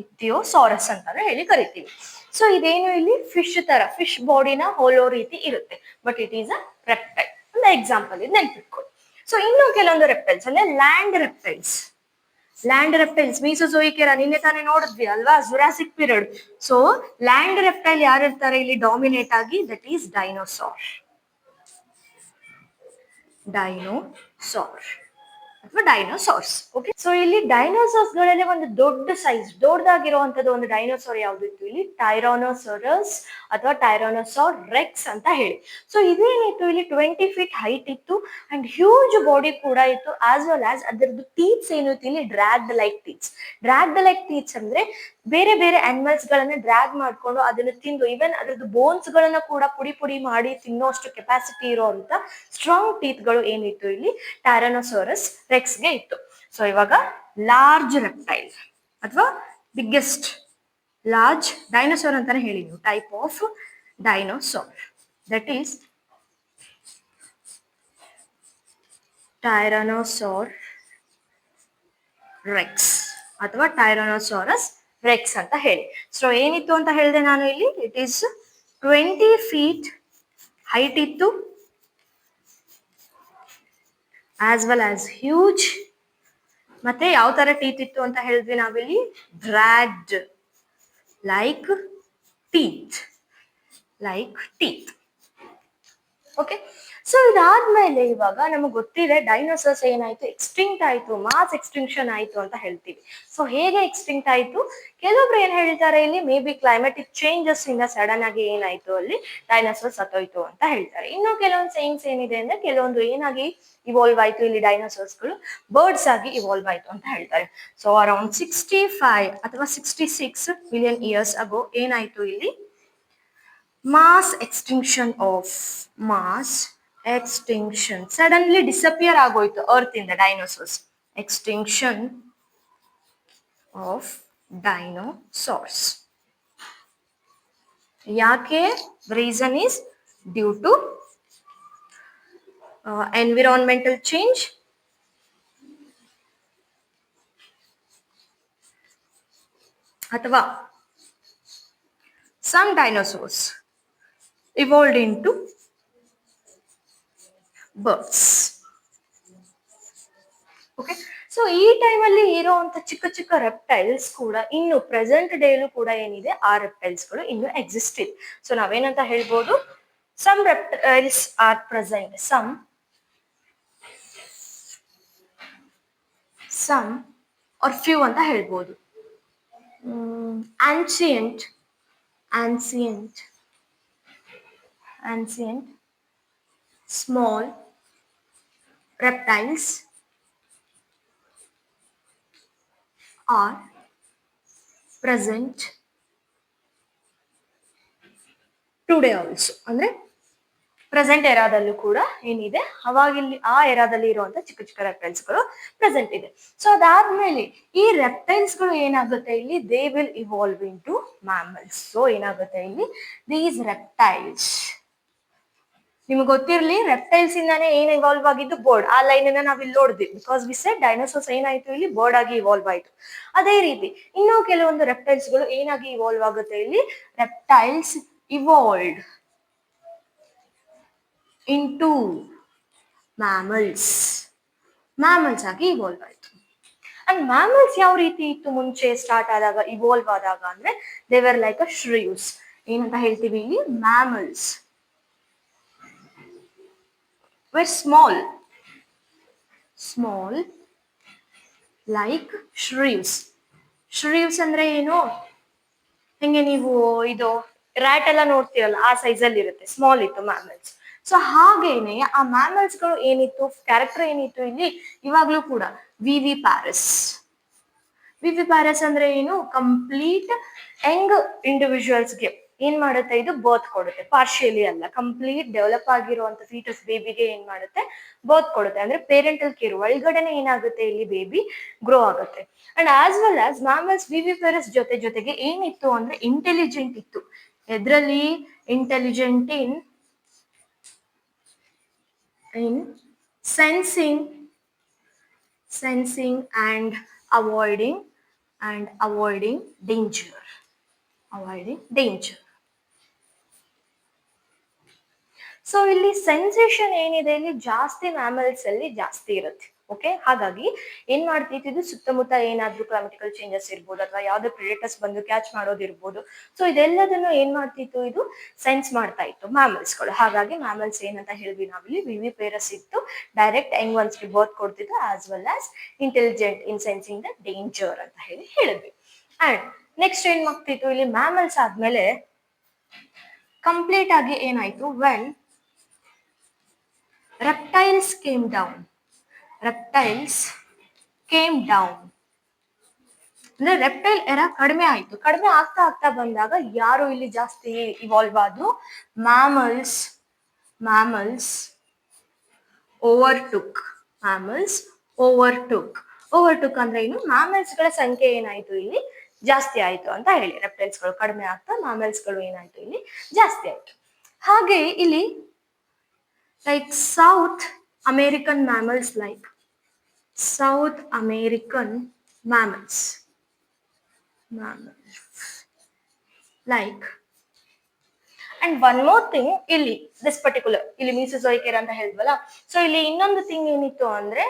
ಇಕ್ಥಿಯೋಸಾರಸ್ ಅಂತಾನೆ ಹೇಳಿ ಕರಿತೀವಿ. ಸೊ ಇದೇನು ಇಲ್ಲಿ ಫಿಶ್ ತರ, ಫಿಶ್ ಬಾಡಿನ ಹೋಲೋ ರೀತಿ ಇರುತ್ತೆ, but it is a reptile. ಒಂದು ಎಕ್ಸಾಂಪಲ್ ಇದು ನೆನ್ಪಿಟ್ಕೊಳ್ಳಿ. ಸೊ ಇನ್ನು ಕೆಲವೊಂದು ರೆಪ್ಟೈಲ್ಸ್ ಅಂದ್ರೆ ಲ್ಯಾಂಡ್ ರೆಪ್ಟೈಲ್ಸ್ ಮೀಸೋಜೋಯಿಕ್ ಎರಾ ನಿನ್ನೆ ತಾನೇ ನೋಡಿದ್ವಿ ಅಲ್ವಾ, Jurassic period. So land reptile ಯಾರಿರ್ತಾರೆ ಇಲ್ಲಿ ಡಾಮಿನೇಟ್ ಆಗಿ, ದಟ್ ಈಸ್ ಡೈನೋಸಾರ್ ಅಥವಾ ಡೈನೋಸಾರ್ಸ್. ಓಕೆ, ಸೊ ಇಲ್ಲಿ ಡೈನೋಸಾರ್ಸ್ ಗಳಲ್ಲಿ ಒಂದು ದೊಡ್ಡ ಸೈಜ್ ದೊಡ್ಡದಾಗಿರುವಂತದ್ದು ಒಂದು ಡೈನೋಸಾರ್ ಯಾವ್ದಿತ್ತು ಇಲ್ಲಿ, ಟೈರಾನೋಸಾರಸ್ ಅಥವಾ ಟೈರಾನೋಸಾರ್ ರೆಕ್ಸ್ ಅಂತ ಹೇಳಿ. ಸೊ ಇದೇನಿತ್ತು ಇಲ್ಲಿ 20 feet ಹೈಟ್ ಇತ್ತು ಅಂಡ್ ಹ್ಯೂಜ್ ಬಾಡಿ ಕೂಡ ಇತ್ತು. ಆಸ್ ವೆಲ್ ಆಸ್ ಅದರದ್ದು ಟೀತ್ಸ್ ಏನಿತ್ತು ಇಲ್ಲಿ ಡ್ರ್ಯಾಗ್ಡ್ ಲೈಕ್ ಟೀತ್ಸ್ ಅಂದ್ರೆ ಬೇರೆ ಬೇರೆ ಅನಿಮಲ್ಸ್ ಗಳನ್ನ ಡ್ರ್ಯಾಗ್ ಮಾಡ್ಕೊಂಡು ಅದನ್ನ ತಿಂದು, ಈವನ್ ಅದ್ರದ್ದು ಬೋನ್ಸ್ ಗಳನ್ನ ಕೂಡ ಪುಡಿ ಮಾಡಿ ತಿನ್ನೋ ಅಷ್ಟು ಕೆಪಾಸಿಟಿ ಇರುವಂತ ಸ್ಟ್ರಾಂಗ್ ಟೀತ್ ಗಳು ಏನಿತ್ತು ಇಲ್ಲಿ ಟೈರಾನೋಸಾರಸ್ ರೆಕ್ಸ್ಗೆ ಇತ್ತು. ಸೊ ಇವಾಗ ಲಾರ್ಜ್ ರೆಪ್ಟೈಲ್ ಅಥವಾ ಬಿಗ್ಗೆಸ್ಟ್ ಲಾರ್ಜ್ ಡೈನೋಸಾರ್ ಅಂತಾನೆ ಹೇಳಿ ನೀವು, type of dinosaur, that is tyrannosaur rex ಅಥವಾ ಟೈರಾನೋಸಾರಸ್ ರೆಕ್ಸ್ ಅಂತ ಹೇಳಿ. ಸೊ ಏನಿತ್ತು ಅಂತ ಹೇಳಿದೆ ನಾನು ಇಲ್ಲಿ, ಇಟ್ ಈಸ್ 20 feet ಹೈಟ್ ಇತ್ತು, ಆಸ್ ವೆಲ್ ಆಸ್ ಹ್ಯೂಜ್. ಮತ್ತೆ ಯಾವ ತರ ಟೀತ್ ಇತ್ತು ಅಂತ ಹೇಳಿದ್ವಿ ನಾವಿಲ್ಲಿ, dragged like teeth. Okay, so ಇದಾದ್ಮೇಲೆ ಇವಾಗ ನಮಗೆ ಗೊತ್ತಿದೆ ಡೈನೋಸರ್ಸ್ ಏನಾಯ್ತು, ಎಕ್ಸ್ಟಿಂಕ್ಟ್ ಆಯ್ತು, ಮಾಸ್ ಎಕ್ಸ್ಟಿಂಕ್ಷನ್ ಆಯ್ತು ಅಂತ ಹೇಳ್ತೀವಿ. ಸೊ ಹೇಗೆ ಎಕ್ಸ್ಟಿಂಕ್ಟ್ ಆಯ್ತು, ಕೆಲವೊಬ್ರು ಏನ್ ಹೇಳ್ತಾರೆ ಇಲ್ಲಿ ಮೇ ಬಿ ಕ್ಲೈಮೆಟಿಕ್ ಚೇಂಜಸ್ ಇಂದ ಸಡನ್ ಆಗಿ ಏನಾಯ್ತು ಅಲ್ಲಿ ಡೈನೋಸರ್ಸ್ ಸತ್ತೋಯ್ತು ಅಂತ ಹೇಳ್ತಾರೆ. ಇನ್ನು ಕೆಲವೊಂದು ಸೈನ್ಸ್ ಏನಿದೆ ಅಂದ್ರೆ ಕೆಲವೊಂದು ಏನಾಗಿ ಇವಾಲ್ವ್ ಆಯ್ತು ಇಲ್ಲಿ ಡೈನೋಸರ್ಸ್ಗಳು ಬರ್ಡ್ಸ್ ಆಗಿ ಇವಾಲ್ವ್ ಆಯ್ತು ಅಂತ ಹೇಳ್ತಾರೆ. ಸೊ ಅರೌಂಡ್ 65 ಅಥವಾ 66 ಮಿಲಿಯನ್ ಇಯರ್ಸ್ ಅಗೋ ಏನಾಯ್ತು ಇಲ್ಲಿ ಮಾಸ್ ಎಕ್ಸ್ಟಿಂಕ್ಷನ್ ಸಡನ್ಲಿ ಡಿಸಪಿಯರ್ ಆಗೋಯ್ತು ಅರ್ತ್ ಇಂದ ಡೈನೋಸಾರ್ಸ್. ಎಕ್ಸ್ಟಿಂಕ್ಷನ್ ಆಫ್ ಡೈನೋಸಾರ್ಸ್ ಯಾಕೆ, reason is due to environmental change, ಅಥವಾ some dinosaurs evolved into birds. Okay, so ಈ ಟೈಮಲ್ಲಿ ಇರುವಂತ ಚಿಕ್ಕ ಚಿಕ್ಕ ರೆಪ್ಟೈಲ್ಸ್ ಕೂಡ ಇನ್ನು ಪ್ರೆಸೆಂಟ್ ಡೇಲು ಕೂಡ ಏನಿದೆ ಆ ರೆಪ್ಟೈಲ್ಸ್ಗಳು ಇನ್ನು ಎಕ್ಸಿಸ್ಟ್ ಇದೆ. ಸೊ ನಾವೇನಂತ ಹೇಳ್ಬೋದು, some reptiles are present, some are few ಅಂತ ಹೇಳ್ಬೋದು. ancient small reptiles are present today also. ಅಂದ್ರೆ ಪ್ರೆಸೆಂಟ್ ಎರಾದಲ್ಲೂ ಕೂಡ ಏನಿದೆ ಅವಾಗಿಲ್ಲಿ ಆ ಎರಾದಲ್ಲಿ ಇರುವಂತ ಚಿಕ್ಕ ಚಿಕ್ಕ ರೆಪ್ಟೈಲ್ಸ್ ಗಳು ಪ್ರೆಸೆಂಟ್ ಇದೆ. ಸೊ ಅದಾದ್ಮೇಲೆ ಈ ರೆಪ್ಟೈಲ್ಸ್ ಗಳು ಏನಾಗುತ್ತೆ ಇಲ್ಲಿ, they will evolve into mammals. So ಏನಾಗುತ್ತೆ ಇಲ್ಲಿ ದೀಸ್ ರೆಪ್ಟೈಲ್ಸ್, ನಿಮ್ಗೆ ಗೊತ್ತಿರ್ಲಿ ರೆಪ್ಟೈಲ್ಸ್ ಇಂದಾನೆ ಏನ್ ಇವಾಲ್ವ್ ಆಗಿದ್ದು ಬೋರ್ಡ್, ಆ ಲೈನ್ ಅನ್ನ ನಾವ್ ಇಲ್ಲಿ ನೋಡಿದ್ವಿ. ಬಿಕಾಸ್ ವಿ ಸೆಡ್ ಡೈನೋಸಾರ್ಸ್ ಏನಾಯ್ತು ಇಲ್ಲಿ ಬೋರ್ಡ್ ಆಗಿ ಇವಾಲ್ವ್ ಆಯ್ತು. ಅದೇ ರೀತಿ ಇನ್ನೂ ಕೆಲವೊಂದು ರೆಪ್ಟೈಲ್ಸ್ ಗಳು ಏನಾಗಿ ಇವಾಲ್ವ್ ಆಗುತ್ತೆ ಇಲ್ಲಿ, ರೆಪ್ಟೈಲ್ಸ್ ಇವಾಲ್ವ್ಡ್ into mammals ಆಗಿ ಇವಾಲ್ವ್ ಆಯ್ತು. ಅಂಡ್ ಮ್ಯಾಮಲ್ಸ್ ಯಾವ ರೀತಿ ಇತ್ತು ಮುಂಚೆ ಸ್ಟಾರ್ಟ್ ಆದಾಗ, ಇವಾಲ್ವ್ ಆದಾಗ ಅಂದ್ರೆ ದೇ ವರ್ ಲೈಕ್ ಅ ಶ್ರೀವ್ಸ್. ಏನಂತ ಹೇಳ್ತೀವಿ ಇಲ್ಲಿ, mammals were small like shrews. shrews ಅಂದ್ರೆ ಏನು, ಹಿಂಗೆ ನೀವು ಇದು ರ್ಯಾಟ್ ಎಲ್ಲ ನೋಡ್ತೀರಲ್ಲ ಆ ಸೈಜ್ ಅಲ್ಲಿ ಇರುತ್ತೆ, ಸ್ಮಾಲ್ ಇತ್ತು ಮ್ಯಾಮಲ್ಸ್. ಸೊ ಹಾಗೇನೆ ಆ ಮ್ಯಾಮಲ್ಸ್ ಗಳು ಏನಿತ್ತು, ಕ್ಯಾರೆಕ್ಟರ್ ಏನಿತ್ತು ಇಲ್ಲಿ ಇವಾಗ್ಲೂ ಕೂಡ ವಿವಿ ಪ್ಯಾರಸ್ ಅಂದ್ರೆ ಏನು, ಕಂಪ್ಲೀಟ್ ಯಂಗ್ ಇಂಡಿವಿಜುವಲ್ಸ್ಗೆ ಏನ್ ಮಾಡುತ್ತೆ ಇದು ಬರ್ತ್ ಕೊಡುತ್ತೆ, ಪಾರ್ಶಿಯಲಿ ಅಲ್ಲ, ಕಂಪ್ಲೀಟ್ ಡೆವಲಪ್ ಆಗಿರುವಂತ ಫೀಟಸ್ ಬೇಬಿಗೆ ಏನ್ ಮಾಡುತ್ತೆ ಬರ್ತ್ ಕೊಡುತ್ತೆ. ಅಂದ್ರೆ ಪೇರೆಂಟಲ್ ಕೇರ್ ಒಳಗಡೆನೆ ಏನಾಗುತ್ತೆ ಇಲ್ಲಿ ಬೇಬಿ ಗ್ರೋ ಆಗುತ್ತೆ. And as well as mammals viviparous ಜೊತೆಗೆ ಏನಿತ್ತು ಅಂದ್ರೆ ಇಂಟೆಲಿಜೆಂಟ್ ಇತ್ತು. ಎದ್ರಲ್ಲಿ intelligent in sensing and avoiding danger. So ಇಲ್ಲಿ ಸೆನ್ಸೇಷನ್ ಏನಿದೆ ಇಲ್ಲಿ ಜಾಸ್ತಿ ಮ್ಯಾಮಲ್ಸ್ ಅಲ್ಲಿ ಜಾಸ್ತಿ ಇರುತ್ತೆ. ಓಕೆ, ಹಾಗಾಗಿ ಏನ್ ಮಾಡ್ತಿತ್ತು ಇದು, ಸುತ್ತಮುತ್ತ ಏನಾದ್ರೂ ಕ್ಲೈಮೆಟಿಕಲ್ ಚೇಂಜಸ್ ಇರ್ಬೋದು ಅಥವಾ ಯಾವ್ದೇ ಪ್ರಿಡೇಟರ್ಸ್ ಬಂದು ಕ್ಯಾಚ್ ಮಾಡೋದಿರ್ಬೋದು. ಸೊ ಇದೆಲ್ಲದನ್ನು ಏನ್ ಮಾಡ್ತಿತ್ತು ಇದು ಸೆನ್ಸ್ ಮಾಡ್ತಾ ಇತ್ತು ಮ್ಯಾಮಲ್ಸ್ಗಳು. ಹಾಗಾಗಿ ಮ್ಯಾಮಲ್ಸ್ ಏನಂತ ಹೇಳಿದ್ವಿ ನಾವಿಲ್ಲಿ ವಿವಿಪೇರಸ್ ಇತ್ತು, ಡೈರೆಕ್ಟ್ ಯಂಗ್ ಒನ್ಸ್ಗೆ ಬರ್ತ್ ಕೊಡ್ತಿತ್ತು, as well as intelligent in sensing the danger ಅಂತ ಹೇಳಿದ್ವಿ. ಅಂಡ್ ನೆಕ್ಸ್ಟ್ ಏನ್ ಮಾಡ್ತಿತ್ತು ಇಲ್ಲಿ, ಮ್ಯಾಮಲ್ಸ್ ಆದ್ಮೇಲೆ ಕಂಪ್ಲೀಟ್ ಆಗಿ ಏನಾಯ್ತು, ವೆನ್ reptiles came down ಅಂದ್ರೆ ರೆಪ್ಟೈಲ್ ಎರ ಕಡಿಮೆ ಆಯ್ತು. ಕಡಿಮೆ ಆಗ್ತಾ ಬಂದಾಗ ಯಾರು ಇಲ್ಲಿ ಜಾಸ್ತಿ ಇವಾಲ್ವ್ ಆದ್ರು, ಮ್ಯಾಮಲ್ಸ್ ಓವರ್ಟುಕ್ ಅಂದ್ರೆ ಏನು, ಮ್ಯಾಮಲ್ಸ್ ಗಳ ಸಂಖ್ಯೆ ಏನಾಯ್ತು ಇಲ್ಲಿ ಜಾಸ್ತಿ ಆಯ್ತು ಅಂತ ಹೇಳಿ. ರೆಪ್ಟೈಲ್ಸ್ ಗಳು ಕಡಿಮೆ ಆಗ್ತಾ ಮ್ಯಾಮಲ್ಸ್ ಗಳು ಏನಾಯ್ತು ಇಲ್ಲಿ ಜಾಸ್ತಿ ಆಯ್ತು. ಹಾಗೆ ಇಲ್ಲಿ like South American mammals like and one more thing ಇಲ್ಲಿ this particular ಇಲ್ಲಿ ಮೀಸೋಜೋಯಿಕ್ era ಅಂತ ಹೇಳಿದ್ವಲ್ಲ. ಸೊ ಇಲ್ಲಿ ಇನ್ನೊಂದು ಥಿಂಗ್ ಏನಿತ್ತು ಅಂದ್ರೆ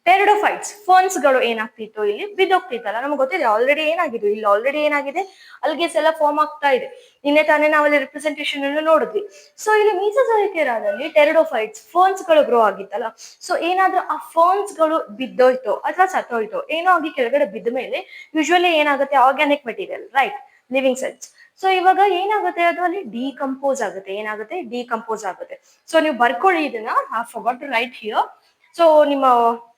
ಟೆರಿಡೋಫೈಟ್ಸ್ ಫರ್ನ್ಸ್ಗಳು ಏನಾಗ್ತಿತ್ತು ಇಲ್ಲಿ ಬಿದ್ದೋಗ್ತಿತ್ತಲ್ಲ, ನಮ್ಗೆ ಗೊತ್ತಿದೆ ಆಲ್ರೆಡಿ ಏನಾಗಿದೆ ಇಲ್ಲಿ, ಆಲ್ರೆಡಿ ಏನಾಗಿದೆ ಅಲ್ಗೇಸ್ ಎಲ್ಲ ಫಾರ್ಮ್ ಆಗ್ತಾ ಇದೆ. ನಿನ್ನೆ ತಾನೇ ನಾವಲ್ಲಿ ರಿಪ್ರೆಸೆಂಟೇಷನ್ ಅನ್ನು ನೋಡಿದ್ವಿ. ಸೊ ಇಲ್ಲಿ ಮೀಸೋಜೋಯಿಕ್ ಏರಾದಲ್ಲಿ ಟೆರಿಡೋಫೈಟ್ಸ್ ಫರ್ನ್ಸ್ ಗಳು ಗ್ರೋ ಆಗಿತ್ತಲ್ಲ, ಸೊ ಏನಾದ್ರೂ ಆ ಫರ್ನ್ಸ್ ಗಳು ಬಿದ್ದೋಯ್ತು ಅಥವಾ ಸತ್ತೋಯ್ತು ಏನೋ ಆಗಿ ಕೆಳಗಡೆ ಬಿದ್ದ ಮೇಲೆ ಯೂಶುವಲಿ ಏನಾಗುತ್ತೆ, organic material right, living cells. So ಇವಾಗ ಏನಾಗುತ್ತೆ, ಅದು ಅಲ್ಲಿ ಡಿಕಂಪೋಸ್ ಆಗುತ್ತೆ. ಏನಾಗುತ್ತೆ, ಡಿಕಂಪೋಸ್ ಆಗುತ್ತೆ. ಸೊ ನೀವು ಬರ್ಕೊಳ್ಳಿ ಇದನ್ನ, I forgot to write here. So ನಿಮ್ಮ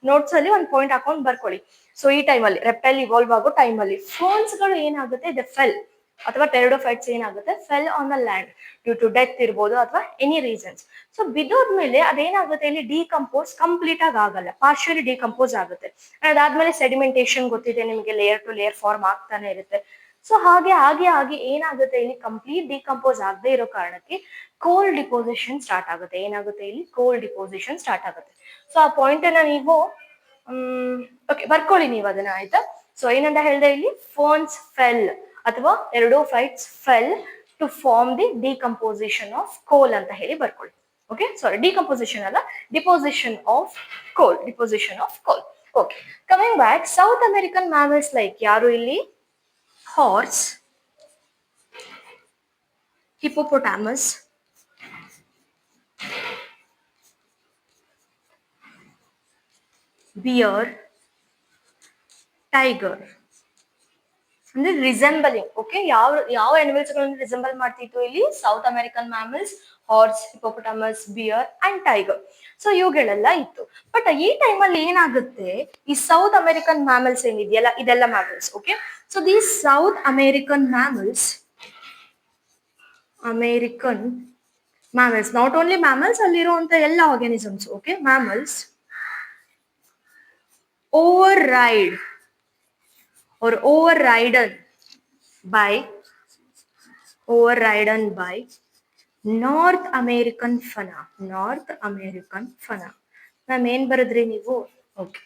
ನೋಟ್ಸ್ ಅಲ್ಲಿ ಒಂದು ಪಾಯಿಂಟ್ ಹಾಕೊಂಡು ಬರ್ಕೊಳ್ಳಿ. ಸೊ ಈ ಟೈಮಲ್ಲಿ ರೆಪ್ಟೈಲ್ ಇವಾಲ್ವ್ ಆಗೋ ಟೈಮಲ್ಲಿ ಫೋನ್ಸ್ ಗಳು ಏನಾಗುತ್ತೆ, ದ ಫೆಲ್ ಅಥವಾ ಟೆರಿಡೋಫೈಟ್ಸ್ ಏನಾಗುತ್ತೆ, fell on the land due to death ಇರ್ಬೋದು ಅಥವಾ ಎನಿ ರೀಸನ್ಸ್. ಸೊ ಬಿದ್ದೋದ್ಮೇಲೆ ಅದೇನಾಗುತ್ತೆ, ಇಲ್ಲಿ ಡಿಕಂಪೋಸ್ ಕಂಪ್ಲೀಟ್ ಆಗಿ ಆಗಲ್ಲ, ಪಾರ್ಷಿಯಲಿ ಡಿಕಂಪೋಸ್ ಆಗುತ್ತೆ. ಅದಾದ್ಮೇಲೆ ಸೆಡಿಮೆಂಟೇಶನ್ ಗೊತ್ತಿದೆ ನಿಮಗೆ, ಲೇಯರ್ ಟು ಲೇಯರ್ ಫಾರ್ಮ್ ಆಗ್ತಾನೆ ಇರುತ್ತೆ. ಸೊ ಹಾಗೆ ಆಗಿ ಆಗಿ ಏನಾಗುತ್ತೆ, ಇಲ್ಲಿ ಕಂಪ್ಲೀಟ್ ಡಿಕಂಪೋಸ್ ಆಗದೆ ಇರೋ ಕಾರಣಕ್ಕೆ ಕೋಲ್ ಡಿಪೋಸಿಷನ್ ಸ್ಟಾರ್ಟ್ ಆಗುತ್ತೆ. ಏನಾಗುತ್ತೆ, ಇಲ್ಲಿ ಕೋಲ್ ಡಿಪೋಸಿಷನ್ ಸ್ಟಾರ್ಟ್ ಆಗುತ್ತೆ. ಸೊ ಆ ಪಾಯಿಂಟ್ ಅನ್ನ ನೀವು ಓಕೆ ಬರ್ಕೊಳ್ಳಿ ನೀವು ಅದನ್ನ, ಆಯ್ತಾ. ಸೊ ಏನಂತ ಹೇಳಿದೆ ಇಲ್ಲಿ, ಫೋನ್ಸ್ ಫೆಲ್ ಅಥವಾ pteridophytes fell to form the decomposition of coal ಅಂತ ಹೇಳಿ ಬರ್ಕೊಳ್ಳಿ. ಓಕೆ, ಸಾರಿ ಡಿಕಂಪೋಸಿಷನ್ ಅಲ್ಲ, deposition of coal, deposition of coal. Okay, coming back, South American mammals like ಯಾರು ಇಲ್ಲಿ, ಹಾರ್ಸ್, ಹಿಪ್ಪೋಪೊಟಾಮಸ್, ಬಿಯರ್, ಟೈಗರ್ ಅಂದ್ರೆ ರಿಸೆಂಬಲಿಂಗ್. ಓಕೆ, ಯಾವ ಯಾವ ಅನಿಮಲ್ಸ್ ಗಳನ್ನು ರಿಸೆಂಬಲ್ ಮಾಡ್ತಿತ್ತು ಇಲ್ಲಿ, South American mammals, horse, hippopotamus, bear and tiger. So ಇವುಗಳೆಲ್ಲ ಇತ್ತು. ಬಟ್ ಈ ಟೈಮಲ್ಲಿ ಏನಾಗುತ್ತೆ, ಈ ಸೌತ್ ಅಮೆರಿಕನ್ ಮ್ಯಾಮಲ್ಸ್ ಏನಿದೆಯಲ್ಲ ಇದೆಲ್ಲ mammals. Okay, so the south American mammals, American mammals, not only mammals, ಅಲ್ಲಿರುವಂತ ಎಲ್ಲ organisms. Okay, mammals override or overridden by North American fauna. North American fauna ma'am ಏನ್ ಬರದ್ರಿ ನೀವು? ಓಕೆ,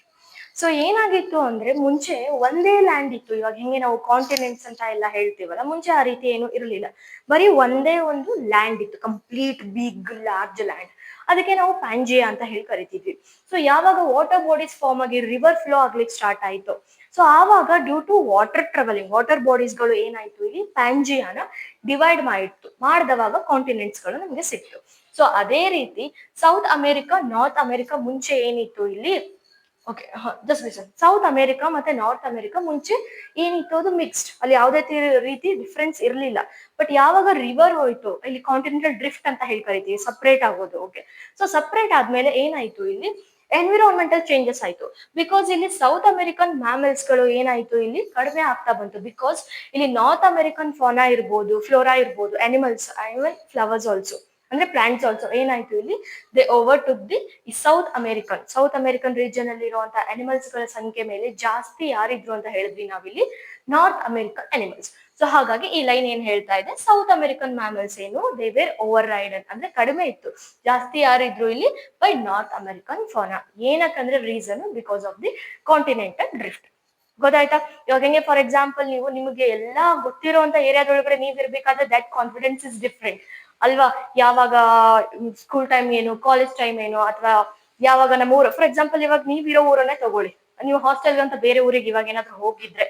ಸೊ ಏನಾಗಿತ್ತು ಅಂದ್ರೆ ಮುಂಚೆ ಒಂದೇ ಲ್ಯಾಂಡ್ ಇತ್ತು. ಇವಾಗ ಹೆಂಗೆ ನಾವು ಕಾಂಟಿನೆಂಟ್ಸ್ ಅಂತ ಎಲ್ಲ ಹೇಳ್ತೀವಲ್ಲ, ಮುಂಚೆ ಆ ರೀತಿ ಏನು ಇರಲಿಲ್ಲ. ಬರೀ ಒಂದೇ ಒಂದು ಲ್ಯಾಂಡ್ ಇತ್ತು, ಕಂಪ್ಲೀಟ್ ಬಿಗ್ ಲಾರ್ಜ್ ಲ್ಯಾಂಡ್. ಅದಕ್ಕೆ ನಾವು ಪ್ಯಾಂಜಿಯಾ ಅಂತ ಹೇಳಿ ಕರಿತಿದ್ವಿ. ಸೊ ಯಾವಾಗ ವಾಟರ್ ಬಾಡೀಸ್ ಫಾರ್ಮ್ ಆಗಿ ರಿವರ್ ಫ್ಲೋ ಆಗ್ಲಿಕ್ಕೆ ಸ್ಟಾರ್ಟ್ ಆಯ್ತು, ಸೊ ಆವಾಗ due to water travelling, water bodies ಗಳು ಏನಾಯ್ತು, ಇಲ್ಲಿ ಪ್ಯಾಂಜಿಯಾನ ಡಿವೈಡ್ ಮಾಡಿದವಾಗ ಕಾಂಟಿನೆಂಟ್ಸ್ ಗಳು ನಮಗೆ ಸಿಕ್ತು. ಸೊ ಅದೇ ರೀತಿ ಸೌತ್ ಅಮೆರಿಕಾ, ನಾರ್ತ್ ಅಮೆರಿಕಾ ಮುಂಚೆ ಏನಿತ್ತು ಇಲ್ಲಿ, okay just listen, south America ಮತ್ತೆ ನಾರ್ತ್ ಅಮೆರಿಕಾ ಮುಂಚೆ ಏನಿತ್ತು, ಅದು ಮಿಕ್ಸ್ಡ್, ಅಲ್ಲಿ ಯಾವುದೇ ರೀತಿ ಡಿಫ್ರೆನ್ಸ್ ಇರಲಿಲ್ಲ. ಬಟ್ ಯಾವಾಗ ರಿವರ್ ಹೋಯ್ತು, ಇಲ್ಲಿ ಕಾಂಟಿನೆಂಟಲ್ ಡ್ರಿಫ್ಟ್ ಅಂತ ಹೇಳಿ ಕರಿತೀವಿ, ಸಪ್ರೇಟ್ ಆಗೋದು. ಓಕೆ, ಸೊ ಸಪ್ರೇಟ್ ಆದ್ಮೇಲೆ ಏನಾಯ್ತು, ಇಲ್ಲಿ ಎನ್ವಿರಾನ್ಮೆಂಟಲ್ ಚೇಂಜಸ್ ಆಯ್ತು. ಬಿಕಾಸ್ ಇಲ್ಲಿ ಸೌತ್ ಅಮೆರಿಕನ್ ಮ್ಯಾಮಲ್ಸ್ ಗಳು ಏನಾಯ್ತು, ಇಲ್ಲಿ ಕಡಿಮೆ ಆಗ್ತಾ ಬಂತು. ಬಿಕಾಸ್ ಇಲ್ಲಿ ನಾರ್ತ್ ಅಮೆರಿಕನ್ ಫಾನಾ ಇರ್ಬೋದು, ಫ್ಲೋರಾ ಇರ್ಬೋದು, ಅನಿಮಲ್ಸ್, ಇವನ್ ಫ್ಲವರ್ಸ್ ಆಲ್ಸೋ, ಅಂದ್ರೆ ಪ್ಲಾಂಟ್ಸ್ ಆಲ್ಸೋ ಏನಾಯ್ತು, ಇಲ್ಲಿ they over took the south American region ಅಲ್ಲಿ ಇರುವಂತಹ ಅನಿಮಲ್ಸ್ ಗಳ ಸಂಖ್ಯೆ ಮೇಲೆ ಜಾಸ್ತಿ ಯಾರಿದ್ರು ಅಂತ ಹೇಳಿದ್ವಿ ನಾವಿಲ್ಲಿ, ನಾರ್ತ್ ಅಮೆರಿಕನ್ ಅನಿಮಲ್ಸ್. ಸೊ ಹಾಗಾಗಿ ಈ ಲೈನ್ ಏನ್ ಹೇಳ್ತಾ ಇದೆ, ಸೌತ್ ಅಮೆರಿಕನ್ ಮ್ಯಾಮಲ್ಸ್ ಏನು, ದೇ ವೇರ್ ಓವರ್ ರೈಡೆಡ್, ಅಂದ್ರೆ ಕಡಿಮೆ ಇತ್ತು, ಜಾಸ್ತಿ ಯಾರಿದ್ರು ಇಲ್ಲಿ ಬೈ ನಾರ್ತ್ ಅಮೆರಿಕನ್ ಫಾನಾ. ಏನಕ್ಕಂದ್ರೆ reason because of the continental drift. ಗೊತ್ತಾಯ್ತಾ? ಇವಾಗ ಹೆಂಗೆ, ಫಾರ್ ಎಕ್ಸಾಂಪಲ್ ನೀವು ನಿಮಗೆ ಎಲ್ಲಾ ಗೊತ್ತಿರುವಂತ ಏರಿಯಾದೊಳಗಡೆ ನೀವ್ ಇರ್ಬೇಕಾದ್ರೆ ದಟ್ ಕಾನ್ಫಿಡೆನ್ಸ್ ಇಸ್ ಡಿಫ್ರೆಂಟ್ ಅಲ್ವಾ. ಯಾವಾಗ ಸ್ಕೂಲ್ ಟೈಮ್ ಏನು, ಕಾಲೇಜ್ ಟೈಮ್ ಏನು, ಅಥವಾ ಯಾವಾಗ ನಮ್ಮ ಊರು, ಫಾರ್ ಎಕ್ಸಾಂಪಲ್ ಇವಾಗ ನೀವಿರೋ ಊರನ್ನೇ ತಗೊಳ್ಳಿ, ನೀವು ಹಾಸ್ಟೆಲ್ ಅಂತ ಬೇರೆ ಊರಿಗೆ ಇವಾಗ ಏನಾದ್ರು ಹೋಗಿದ್ರೆ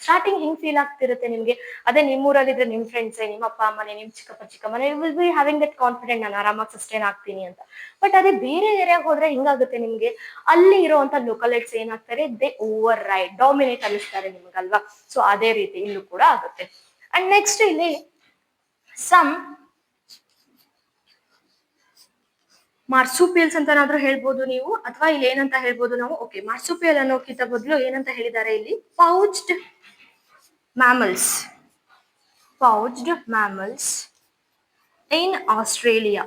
ಸ್ಟಾರ್ಟಿಂಗ್ ಹಿಂಗ್ ಫೀಲ್ ಆಗ್ತಿರುತ್ತೆ ನಿಮ್ಗೆ. ಅದೇ ನಿಮ್ ಊರಲ್ಲಿದ್ರೆ ನಿಮ್ ಫ್ರೆಂಡ್ಸ್, ನಿಮ್ಮ ಅಪ್ಪ ಅಮ್ಮನೆ, ನಿಮ್ ಚಿಕ್ಕಮ್ಮನೆ, will be having that confident, ನಾನು ಆರಾಮಾಗಿ ಸಸ್ಟೈನ್ ಆಗ್ತೀನಿ ಅಂತ. ಬಟ್ ಅದೇ ಬೇರೆ ಏರಿಯಾಗ ಹೋದ್ರೆ ಹಿಂಗಾಗುತ್ತೆ ನಿಮ್ಗೆ, ಅಲ್ಲಿ ಇರುವಂತ ಲೋಕಲೈಟ್ಸ್ ಏನಾಗ್ತಾರೆ, ದೇ ಓವರ್ ರೈಡ್, ಡಾಮಿನೇಟ್ ಅನ್ನಿಸ್ತಾರೆ ನಿಮ್ಗಲ್ವಾ. ಸೊ ಅದೇ ರೀತಿ ಇಲ್ಲೂ ಕೂಡ ಆಗುತ್ತೆ. ಅಂಡ್ ನೆಕ್ಸ್ಟ್ ಇಲ್ಲಿ ಸಮ್ ಮಾರ್ಸುಪಿಯಲ್ಸ್ ಅಂತ ಏನಾದ್ರೂ ಹೇಳ್ಬೋದು ನೀವು, ಅಥವಾ ಇಲ್ಲಿ ಏನಂತ ಹೇಳ್ಬೋದು ನಾವು. ಓಕೆ, ಮಾರ್ಸುಪಿಯಲ್ ಅನ್ನೋಕ್ಕಿಂತ ಬದಲು ಏನಂತ ಹೇಳಿದ್ದಾರೆ ಇಲ್ಲಿ, pouched mammals, pouched mammals in Australia,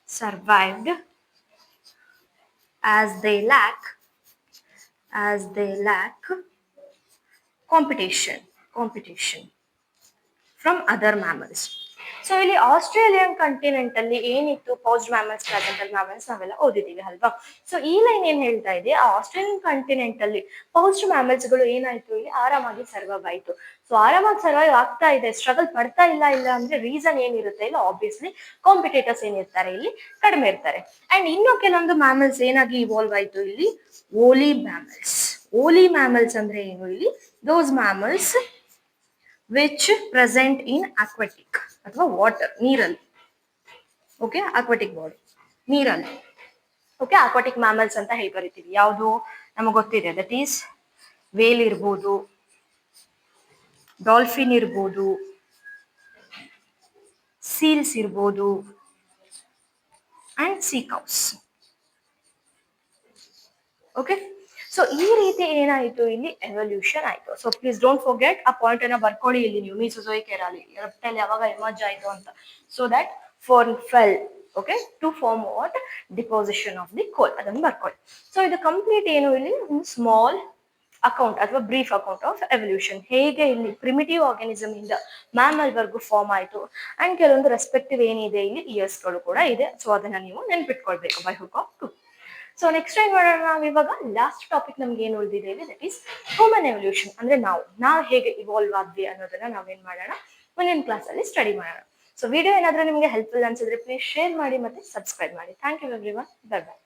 survived as they lack competition from other mammals. So ಇಲ್ಲಿ ಆಸ್ಟ್ರೇಲಿಯನ್ ಕಂಟಿನೆಂಟ್ ಅಲ್ಲಿ ಏನಿತ್ತು ಪೋಸ್ಟ್ ಮ್ಯಾಮಲ್ಸ್ ಪ್ಲಾಸೆಂಟಲ್ ಮ್ಯಾಮಲ್ಸ್ ನಾವೆಲ್ಲ ಓದಿದೀವಿ ಅಲ್ವಾ. ಸೊ ಈ ಲೈನ್ ಏನ್ ಹೇಳ್ತಾ ಇದೆ, ಆ ಆಸ್ಟ್ರೇಲಿಯನ್ ಕಂಟಿನೆಂಟ್ ಅಲ್ಲಿ ಪೋಸ್ಟ್ ಮ್ಯಾಮಲ್ಸ್ ಗಳು ಏನಾಯ್ತು ಇಲ್ಲಿ ಆರಾಮಾಗಿ ಸರ್ವೈವ್ ಆಯ್ತು. ಸೊ ಆರಾಮಾಗಿ ಸರ್ವೈವ್ ಆಗ್ತಾ ಇದೆ, ಸ್ಟ್ರಗಲ್ ಪಡ್ತಾ ಇಲ್ಲ ಅಂದ್ರೆ ರೀಸನ್ ಏನಿರುತ್ತೆ ಇಲ್ಲ, ಆಬ್ವಿಯಸ್ಲಿ ಕಾಂಪಿಟೇಟರ್ಸ್ ಏನಿರ್ತಾರೆ ಇಲ್ಲಿ ಕಡಿಮೆ ಇರ್ತಾರೆ. ಅಂಡ್ ಇನ್ನು ಕೆಲವೊಂದು ಮ್ಯಾಮಲ್ಸ್ ಏನಾಗಿ ಇವಾಲ್ವ್ ಆಯ್ತು ಇಲ್ಲಿ, ಓಲಿ ಮ್ಯಾಮಲ್ಸ್. ಓಲಿ ಮ್ಯಾಮಲ್ಸ್ ಅಂದ್ರೆ ಏನು ಇಲ್ಲಿ, those mammals which present in aquatic ಅಥವಾ ವಾಟರ್, ನೀರಲ್ಲಿ. ಓಕೆ, ಅಕ್ವಾಟಿಕ್ ಬಾಡಿ ನೀರಲ್ಲಿ. ಓಕೆ, ಅಕ್ವಾಟಿಕ್ ಮ್ಯಾಮಲ್ಸ್ ಅಂತ ಹೇಳಿ ಕರಿತೀವಿ. ಯಾವುದು ನಮಗೆ ಗೊತ್ತಿದೆ, ದಟ್ ಈಸ್ ವೇಲ್ ಇರ್ಬೋದು, ಡಾಲ್ಫಿನ್ ಇರ್ಬೋದು, ಸೀಲ್ಸ್ ಇರ್ಬೋದು and sea cows. Okay, so ಈ ರೀತಿ ಏನಾಯ್ತು ಇಲ್ಲಿ ಎವಲ್ಯೂಷನ್ ಆಯ್ತು. ಸೊ ಪ್ಲೀಸ್ ಡೋಂಟ್ ಫರ್ಗೆಟ್ ಆ ಪಾಯಿಂಟ್ ಅನ್ನ ಬರ್ಕೊಳ್ಳಿ ಇಲ್ಲಿ ನೀವು, ಮೀಸೋಜೋಯಿಕ್ ಎರಾಲಿ ರೆಪ್ಟೈಲ್ ಯಾವಾಗ ಎಮರ್ಜ್ ಆಯ್ತು ಅಂತ. So that for fell, okay, to form what, deposition of the coal, ಅದನ್ನು ಬರ್ಕೊಳ್ಳಿ. ಸೊ ಇದು ಕಂಪ್ಲೀಟ್ ಏನು ಇಲ್ಲಿ ಒಂದು ಸ್ಮಾಲ್ ಅಕೌಂಟ್ ಅಥವಾ ಬ್ರೀಫ್ ಅಕೌಂಟ್ ಆಫ್ ಎವಲ್ಯೂಷನ್, ಹೇಗೆ ಇಲ್ಲಿ ಪ್ರಿಮಿಟಿವ್ ಆರ್ಗಾನಿಸಮ್ ಇಂದ ಮ್ಯಾಮಲ್ ವರ್ಗು ಫಾರ್ಮ್ ಆಯ್ತು. ಅಂಡ್ ಕೆಲವೊಂದು ರೆಸ್ಪೆಕ್ಟಿವ್ ಏನಿದೆ ಇಲ್ಲಿ ಇಯರ್ಸ್ ಗಳು ಕೂಡ ಇದೆ. ಸೊ ಅದನ್ನ ನೀವು ನೆನ್ಪಿಟ್ಕೊಳ್ಬೇಕು by hook of to. So next ಏನ್ ಮಾಡೋಣ ನಾವು ಇವಾಗ, ಲಾಸ್ಟ್ ಟಾಪಿಕ್ ನಮ್ಗೆ ಏನ್ ಉಳಿದಿದೆ ಇಲ್ಲಿ, ದಟ್ ಈಸ್ ಹ್ಯೂಮನ್ ಎವಲ್ಯೂಷನ್. ಅಂದ್ರೆ ನಾವು ಹೇಗೆ ಇವಾಲ್ವ್ ಆದ್ವಿ ಅನ್ನೋದನ್ನ ನಾವೇನ್ ಮಾಡೋಣ ಮುಂದಿನ ಕ್ಲಾಸ್ ಅಲ್ಲಿ ಸ್ಟಡಿ ಮಾಡೋಣ. ಸೊ ವಿಡಿಯೋ ಏನಾದ್ರೂ ನಿಮಗೆ ಹೆಲ್ಪ್ಫುಲ್ ಅನ್ಸಿದ್ರೆ ಪ್ಲೀಸ್ ಶೇರ್ ಮಾಡಿ ಮತ್ತೆ ಸಬ್ಸ್ಕ್ರೈಬ್ ಮಾಡಿ. Thank you everyone, bye by.